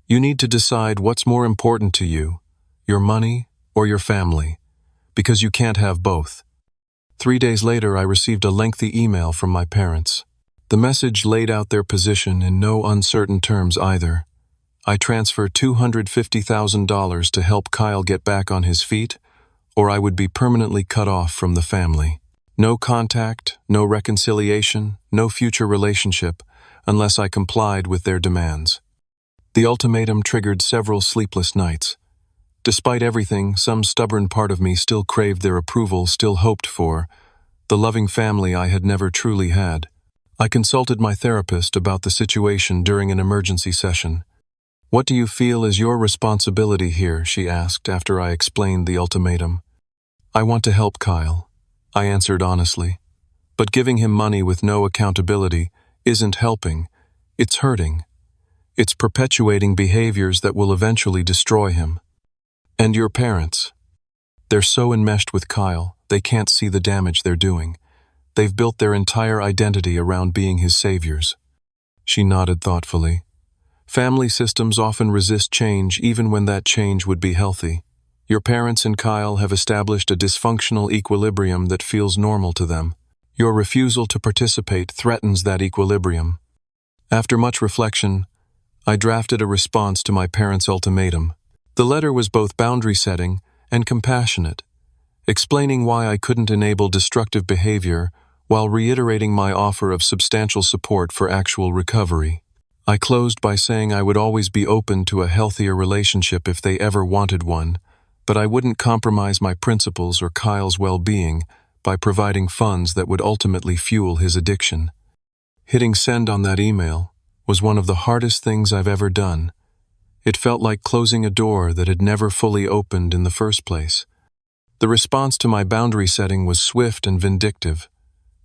"You need to decide what's more important to you, your money or your family, because you can't have both." 3 days later, I received a lengthy email from my parents. The message laid out their position in no uncertain terms either. I transfer $250,000 to help Kyle get back on his feet, or I would be permanently cut off from the family. No contact, no reconciliation, no future relationship, unless I complied with their demands. The ultimatum triggered several sleepless nights. Despite everything, some stubborn part of me still craved their approval, still hoped for the loving family I had never truly had. I consulted my therapist about the situation during an emergency session. "What do you feel is your responsibility here?" she asked after I explained the ultimatum. "I want to help Kyle," I answered honestly. "But giving him money with no accountability isn't helping, it's hurting. It's perpetuating behaviors that will eventually destroy him. And your parents? They're so enmeshed with Kyle, they can't see the damage they're doing. They've built their entire identity around being his saviors." She nodded thoughtfully. "Family systems often resist change even when that change would be healthy. Your parents and Kyle have established a dysfunctional equilibrium that feels normal to them. Your refusal to participate threatens that equilibrium." After much reflection, I drafted a response to my parents' ultimatum. The letter was both boundary-setting and compassionate, explaining why I couldn't enable destructive behavior while reiterating my offer of substantial support for actual recovery. I closed by saying I would always be open to a healthier relationship if they ever wanted one, but I wouldn't compromise my principles or Kyle's well-being by providing funds that would ultimately fuel his addiction. Hitting send on that email was one of the hardest things I've ever done. It felt like closing a door that had never fully opened in the first place. The response to my boundary setting was swift and vindictive.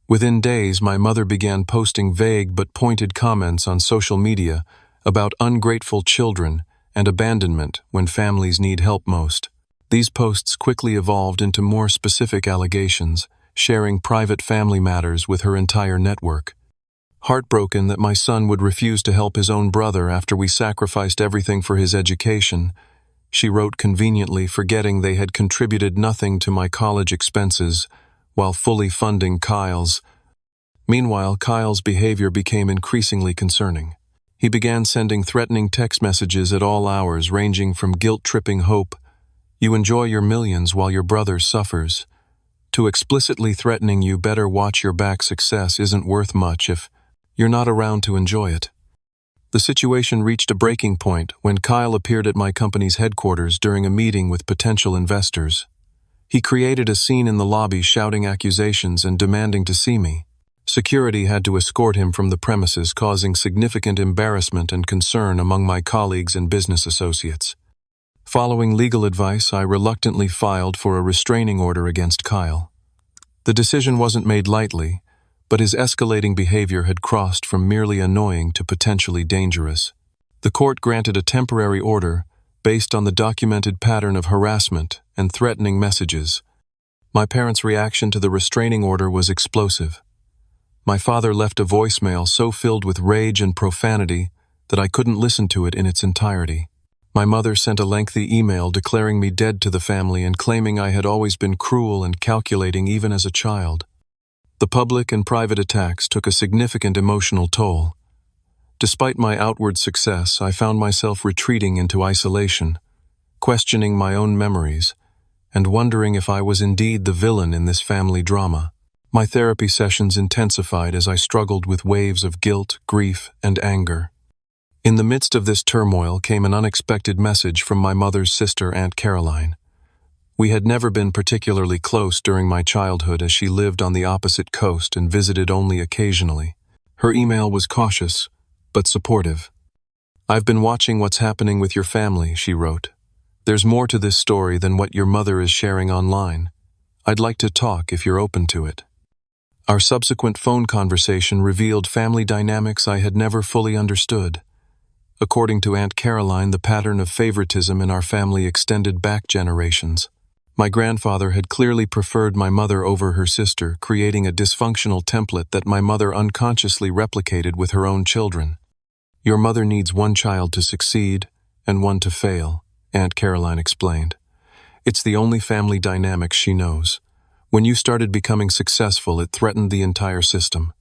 Within days, my mother began posting vague but pointed comments on social media about ungrateful children and abandonment when families need help most. These posts quickly evolved into more specific allegations, sharing private family matters with her entire network. Heartbroken that my son would refuse to help his own brother after we sacrificed everything for his education, she wrote conveniently, forgetting they had contributed nothing to my college expenses while fully funding Kyle's. Meanwhile, Kyle's behavior became increasingly concerning. He began sending threatening text messages at all hours, ranging from guilt-tripping hope, "You enjoy your millions while your brother suffers," to explicitly threatening, "You better watch your back, success isn't worth much if you're not around to enjoy it." The situation reached a breaking point when Kyle appeared at my company's headquarters during a meeting with potential investors. He created a scene in the lobby, shouting accusations and demanding to see me. Security had to escort him from the premises, causing significant embarrassment and concern among my colleagues and business associates. Following legal advice, I reluctantly filed for a restraining order against Kyle. The decision wasn't made lightly, but his escalating behavior had crossed from merely annoying to potentially dangerous. The court granted a temporary order based on the documented pattern of harassment and threatening messages. My parents' reaction to the restraining order was explosive. My father left a voicemail so filled with rage and profanity that I couldn't listen to it in its entirety. My mother sent a lengthy email declaring me dead to the family and claiming I had always been cruel and calculating even as a child. The public and private attacks took a significant emotional toll. Despite my outward success, I found myself retreating into isolation, questioning my own memories, and wondering if I was indeed the villain in this family drama. My therapy sessions intensified as I struggled with waves of guilt, grief, and anger. In the midst of this turmoil came an unexpected message from my mother's sister, Aunt Caroline. We had never been particularly close during my childhood, as she lived on the opposite coast and visited only occasionally. Her email was cautious, but supportive. "I've been watching what's happening with your family," she wrote. "There's more to this story than what your mother is sharing online. I'd like to talk if you're open to it." Our subsequent phone conversation revealed family dynamics I had never fully understood. According to Aunt Caroline, the pattern of favoritism in our family extended back generations. My grandfather had clearly preferred my mother over her sister, creating a dysfunctional template that my mother unconsciously replicated with her own children. "Your mother needs one child to succeed and one to fail," Aunt Caroline explained. "It's the only family dynamic she knows. When you started becoming successful, it threatened the entire system."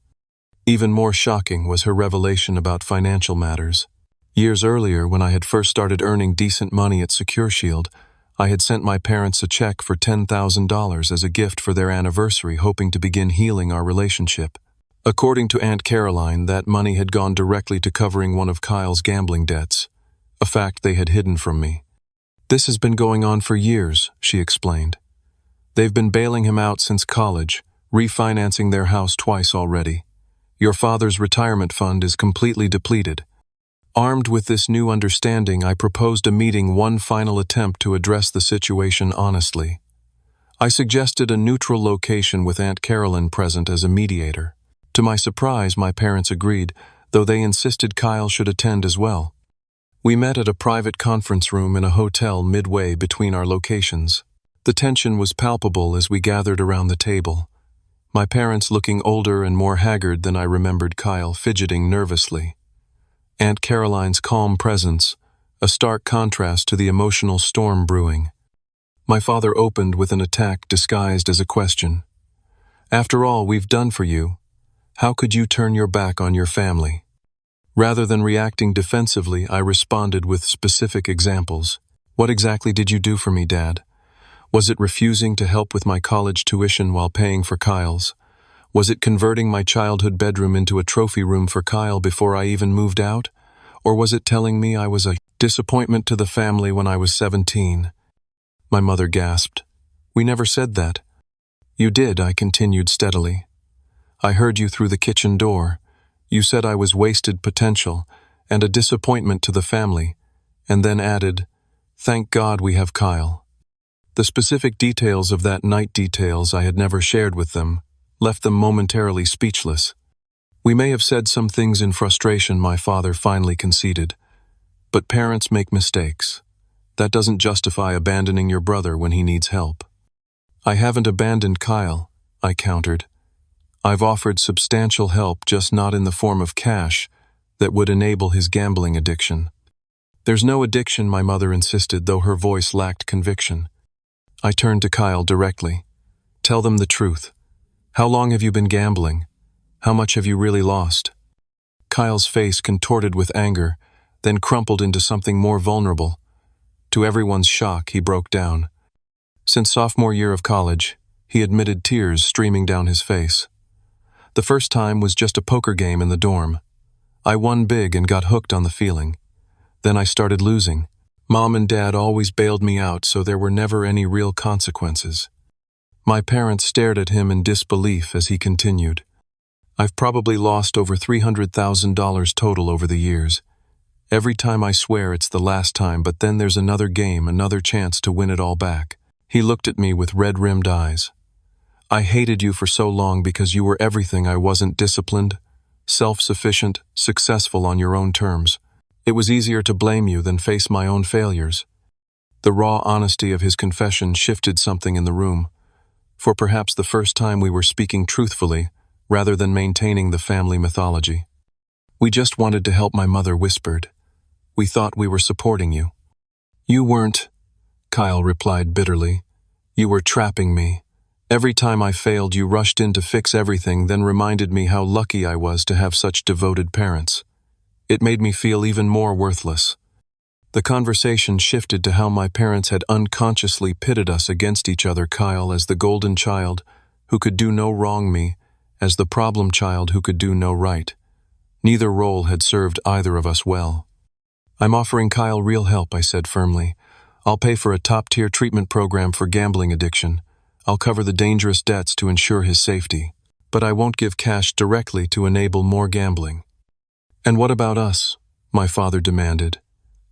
Even more shocking was her revelation about financial matters. Years earlier, when I had first started earning decent money at SecureShield, I had sent my parents a check for $10,000 as a gift for their anniversary, hoping to begin healing our relationship. According to Aunt Caroline, that money had gone directly to covering one of Kyle's gambling debts, a fact they had hidden from me. "This has been going on for years," she explained. "They've been bailing him out since college, refinancing their house twice already. Your father's retirement fund is completely depleted." Armed with this new understanding, I proposed a meeting, one final attempt to address the situation honestly. I suggested a neutral location with Aunt Caroline present as a mediator. To my surprise, my parents agreed, though they insisted Kyle should attend as well. We met at a private conference room in a hotel midway between our locations. The tension was palpable as we gathered around the table. My parents looking older and more haggard than I remembered, Kyle fidgeting nervously. Aunt Caroline's calm presence, a stark contrast to the emotional storm brewing. My father opened with an attack disguised as a question. "After all we've done for you, how could you turn your back on your family?" Rather than reacting defensively, I responded with specific examples. "What exactly did you do for me, Dad? Was it refusing to help with my college tuition while paying for Kyle's? Was it converting my childhood bedroom into a trophy room for Kyle before I even moved out? Or was it telling me I was a disappointment to the family when I was 17? My mother gasped. "We never said that." "You did," I continued steadily. "I heard you through the kitchen door. You said I was wasted potential and a disappointment to the family, and then added, 'Thank God we have Kyle.'" The specific details of that night, details I had never shared with them, left them momentarily speechless. "We may have said some things in frustration," my father finally conceded. "But parents make mistakes. That doesn't justify abandoning your brother when he needs help." "I haven't abandoned Kyle," I countered. "I've offered substantial help, just not in the form of cash that would enable his gambling addiction." "There's no addiction," my mother insisted, though her voice lacked conviction. I turned to Kyle directly. "Tell them the truth. How long have you been gambling? How much have you really lost?" Kyle's face contorted with anger, then crumpled into something more vulnerable. To everyone's shock, he broke down. Since sophomore year of college, he admitted, tears streaming down his face. "The first time was just a poker game in the dorm. I won big and got hooked on the feeling. Then I started losing. Mom and Dad always bailed me out, so there were never any real consequences." My parents stared at him in disbelief as he continued. "I've probably lost over $300,000 total over the years. Every time I swear it's the last time, but then there's another game, another chance to win it all back." He looked at me with red-rimmed eyes. "I hated you for so long because you were everything I wasn't: disciplined, self-sufficient, successful on your own terms. It was easier to blame you than face my own failures." The raw honesty of his confession shifted something in the room. For perhaps the first time, we were speaking truthfully, rather than maintaining the family mythology. "We just wanted to help," my mother whispered. "We thought we were supporting you." "You weren't," Kyle replied bitterly. "You were trapping me. Every time I failed, you rushed in to fix everything, then reminded me how lucky I was to have such devoted parents. It made me feel even more worthless." The conversation shifted to how my parents had unconsciously pitted us against each other, Kyle as the golden child who could do no wrong, me as the problem child who could do no right. Neither role had served either of us well. I'm offering Kyle real help, I said firmly. I'll pay for a top-tier treatment program for gambling addiction. I'll cover the dangerous debts to ensure his safety. But I won't give cash directly to enable more gambling. And what about us? My father demanded.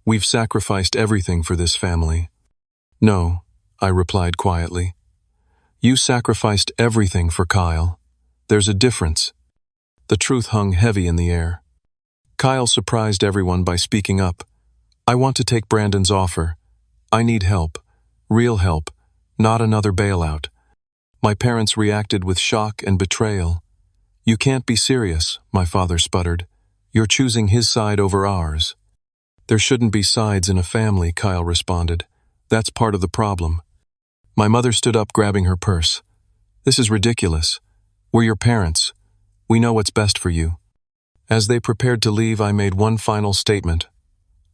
We've sacrificed everything for this family. No, I replied quietly. You sacrificed everything for Kyle. There's a difference. The truth hung heavy in the air. Kyle surprised everyone by speaking up. I want to take Brandon's offer. I need help. Real help. Not another bailout. My parents reacted with shock and betrayal. You can't be serious, my father sputtered. You're choosing his side over ours. There shouldn't be sides in a family, Kyle responded. That's part of the problem. My mother stood up, grabbing her purse. This is ridiculous. We're your parents. We know what's best for you. As they prepared to leave, I made one final statement.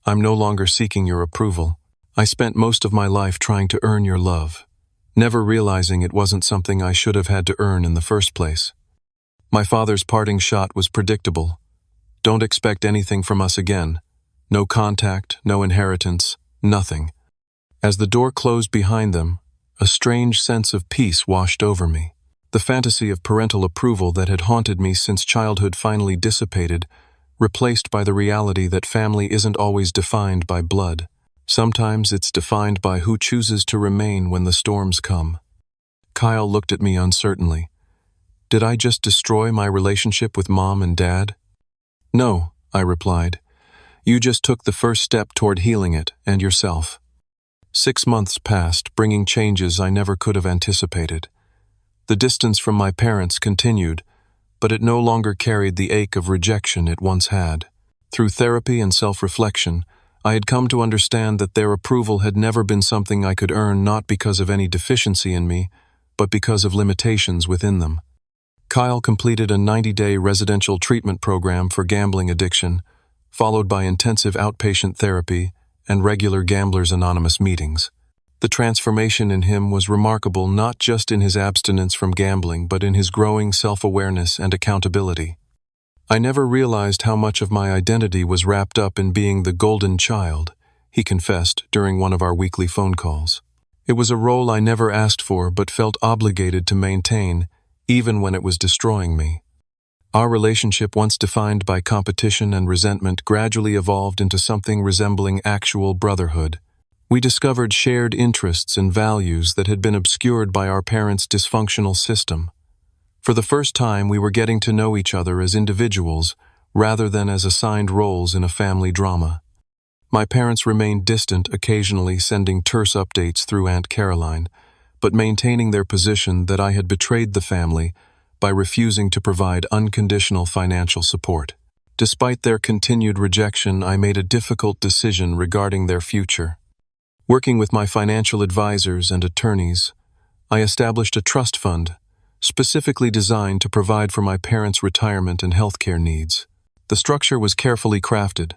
I'm no longer seeking your approval. I spent most of my life trying to earn your love, never realizing it wasn't something I should have had to earn in the first place. My father's parting shot was predictable. Don't expect anything from us again. No contact, no inheritance, nothing. As the door closed behind them, a strange sense of peace washed over me. The fantasy of parental approval that had haunted me since childhood finally dissipated, replaced by the reality that family isn't always defined by blood. Sometimes it's defined by who chooses to remain when the storms come. Kyle looked at me uncertainly. Did I just destroy my relationship with Mom and Dad? No, I replied. You just took the first step toward healing it and yourself. 6 months passed, bringing changes I never could have anticipated. The distance from my parents continued, but it no longer carried the ache of rejection it once had. Through therapy and self-reflection, I had come to understand that their approval had never been something I could earn, not because of any deficiency in me, but because of limitations within them. Kyle completed a 90-day residential treatment program for gambling addiction, followed by intensive outpatient therapy and regular Gamblers Anonymous meetings. The transformation in him was remarkable, not just in his abstinence from gambling, but in his growing self-awareness and accountability. I never realized how much of my identity was wrapped up in being the golden child, he confessed during one of our weekly phone calls. It was a role I never asked for but felt obligated to maintain, even when it was destroying me. Our relationship, once defined by competition and resentment, gradually evolved into something resembling actual brotherhood. We discovered shared interests and values that had been obscured by our parents' dysfunctional system. For the first time, we were getting to know each other as individuals rather than as assigned roles in a family drama. My parents remained distant, occasionally sending terse updates through Aunt Caroline, but maintaining their position that I had betrayed the family by refusing to provide unconditional financial support. Despite their continued rejection, I made a difficult decision regarding their future. Working with my financial advisors and attorneys, I established a trust fund specifically designed to provide for my parents' retirement and healthcare needs. The structure was carefully crafted.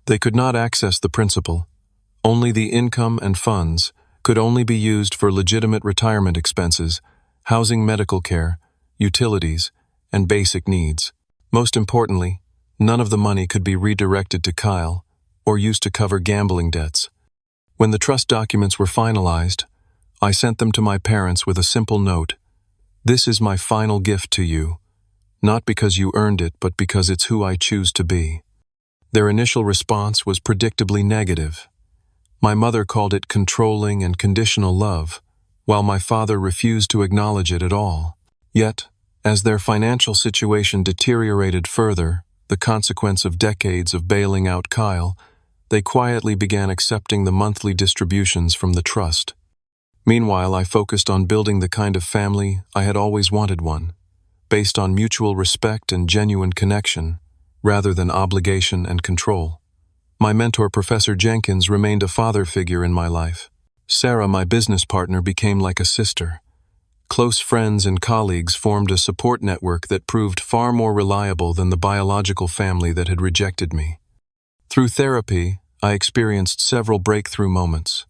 They could not access the principal. Only the income and funds could only be used for legitimate retirement expenses, housing, medical care, utilities, and basic needs. Most importantly, none of the money could be redirected to Kyle or used to cover gambling debts. When the trust documents were finalized, I sent them to my parents with a simple note. This is my final gift to you, not because you earned it, but because it's who I choose to be. Their initial response was predictably negative. My mother called it controlling and conditional love, while my father refused to acknowledge it at all. Yet, as their financial situation deteriorated further, the consequence of decades of bailing out Kyle, they quietly began accepting the monthly distributions from the trust. Meanwhile, I focused on building the kind of family I had always wanted one, based on mutual respect and genuine connection, rather than obligation and control. My mentor, Professor Jenkins, remained a father figure in my life. Sarah, my business partner, became like a sister. Close friends and colleagues formed a support network that proved far more reliable than the biological family that had rejected me. Through therapy, I experienced several breakthrough moments,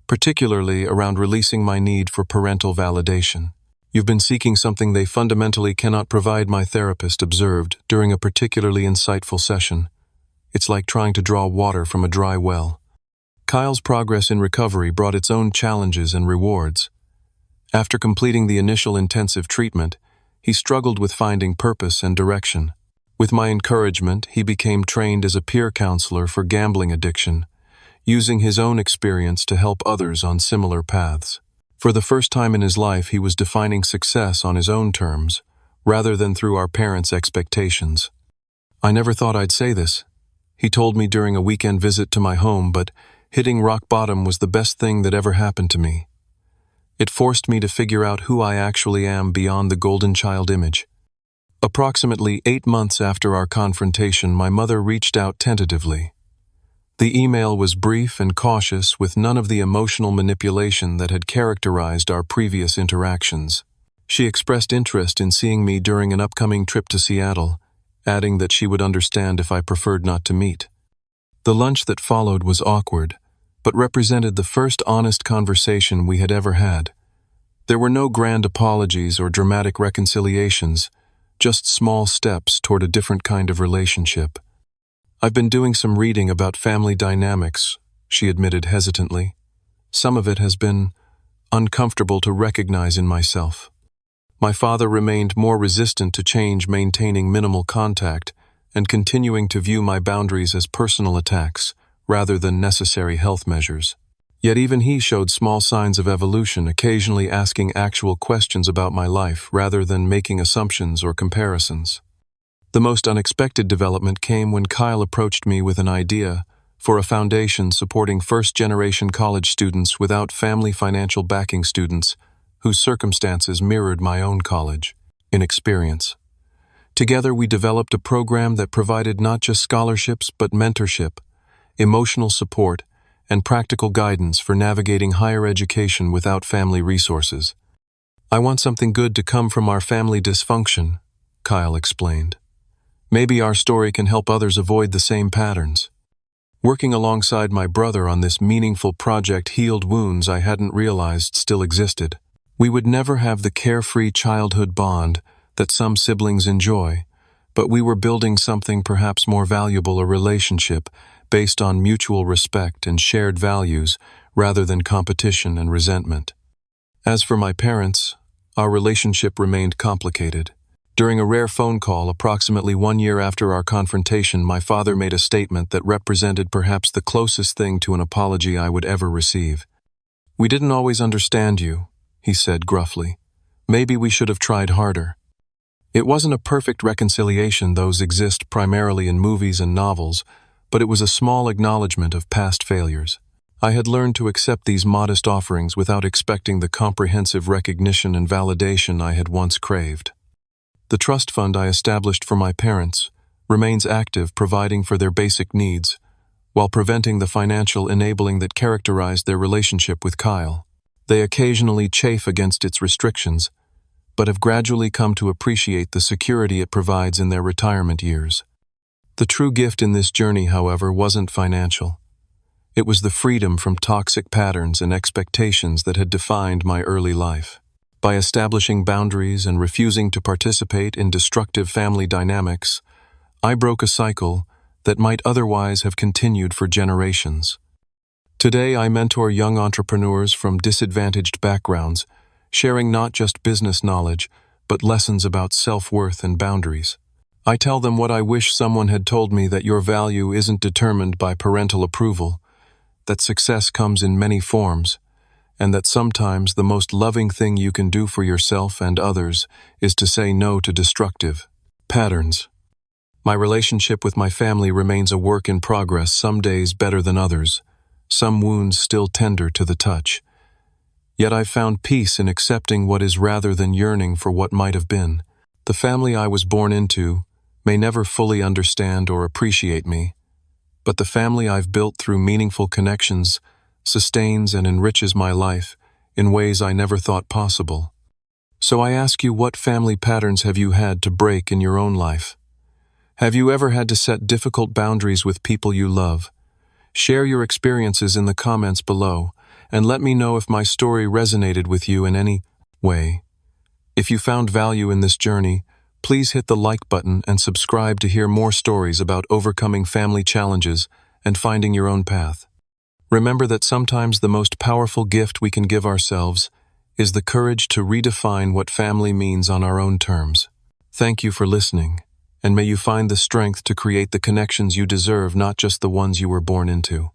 particularly around releasing my need for parental validation. You've been seeking something they fundamentally cannot provide, my therapist observed during a particularly insightful session. It's like trying to draw water from a dry well. Kyle's progress in recovery brought its own challenges and rewards. After completing the initial intensive treatment, he struggled with finding purpose and direction. With my encouragement, he became trained as a peer counselor for gambling addiction, using his own experience to help others on similar paths. For the first time in his life, he was defining success on his own terms, rather than through our parents' expectations. "I never thought I'd say this," he told me during a weekend visit to my home, "but hitting rock bottom was the best thing that ever happened to me. It forced me to figure out who I actually am beyond the golden child image." Approximately 8 months after our confrontation, my mother reached out tentatively. The email was brief and cautious, with none of the emotional manipulation that had characterized our previous interactions. She expressed interest in seeing me during an upcoming trip to Seattle, adding that she would understand if I preferred not to meet. The lunch that followed was awkward, but represented the first honest conversation we had ever had. There were no grand apologies or dramatic reconciliations, just small steps toward a different kind of relationship. "I've been doing some reading about family dynamics," she admitted hesitantly. "Some of it has been uncomfortable to recognize in myself." My father remained more resistant to change, maintaining minimal contact and continuing to view my boundaries as personal attacks rather than necessary health measures. Yet even he showed small signs of evolution, occasionally asking actual questions about my life rather than making assumptions or comparisons. The most unexpected development came when Kyle approached me with an idea for a foundation supporting first-generation college students without family financial backing, students whose circumstances mirrored my own college inexperience. Together we developed a program that provided not just scholarships but mentorship, emotional support, and practical guidance for navigating higher education without family resources. "I want something good to come from our family dysfunction," Kyle explained. "Maybe our story can help others avoid the same patterns." Working alongside my brother on this meaningful project healed wounds I hadn't realized still existed. We would never have the carefree childhood bond that some siblings enjoy, but we were building something perhaps more valuable, a relationship based on mutual respect and shared values rather than competition and resentment. As for my parents, our relationship remained complicated. During a rare phone call approximately 1 year after our confrontation, my father made a statement that represented perhaps the closest thing to an apology I would ever receive. "We didn't always understand you," he said gruffly. "Maybe we should have tried harder." It wasn't a perfect reconciliation, those exist primarily in movies and novels, but it was a small acknowledgement of past failures. I had learned to accept these modest offerings without expecting the comprehensive recognition and validation I had once craved. The trust fund I established for my parents remains active, providing for their basic needs, while preventing the financial enabling that characterized their relationship with Kyle. They occasionally chafe against its restrictions, but have gradually come to appreciate the security it provides in their retirement years. The true gift in this journey, however, wasn't financial. It was the freedom from toxic patterns and expectations that had defined my early life. By establishing boundaries and refusing to participate in destructive family dynamics, I broke a cycle that might otherwise have continued for generations. Today, I mentor young entrepreneurs from disadvantaged backgrounds, sharing not just business knowledge, but lessons about self-worth and boundaries. I tell them what I wish someone had told me: that your value isn't determined by parental approval, that success comes in many forms, and that sometimes the most loving thing you can do for yourself and others is to say no to destructive patterns. My relationship with my family remains a work in progress, some days better than others, some wounds still tender to the touch. Yet I've found peace in accepting what is rather than yearning for what might have been. The family I was born into may never fully understand or appreciate me, but the family I've built through meaningful connections sustains and enriches my life in ways I never thought possible. So I ask you, what family patterns have you had to break in your own life? Have you ever had to set difficult boundaries with people you love? Share your experiences in the comments below, and let me know if my story resonated with you in any way. If you found value in this journey, Please hit the like button and subscribe to hear more stories about overcoming family challenges and finding your own path. Remember that sometimes the most powerful gift we can give ourselves is the courage to redefine what family means on our own terms. Thank you for listening, and may you find the strength to create the connections you deserve, not just the ones you were born into.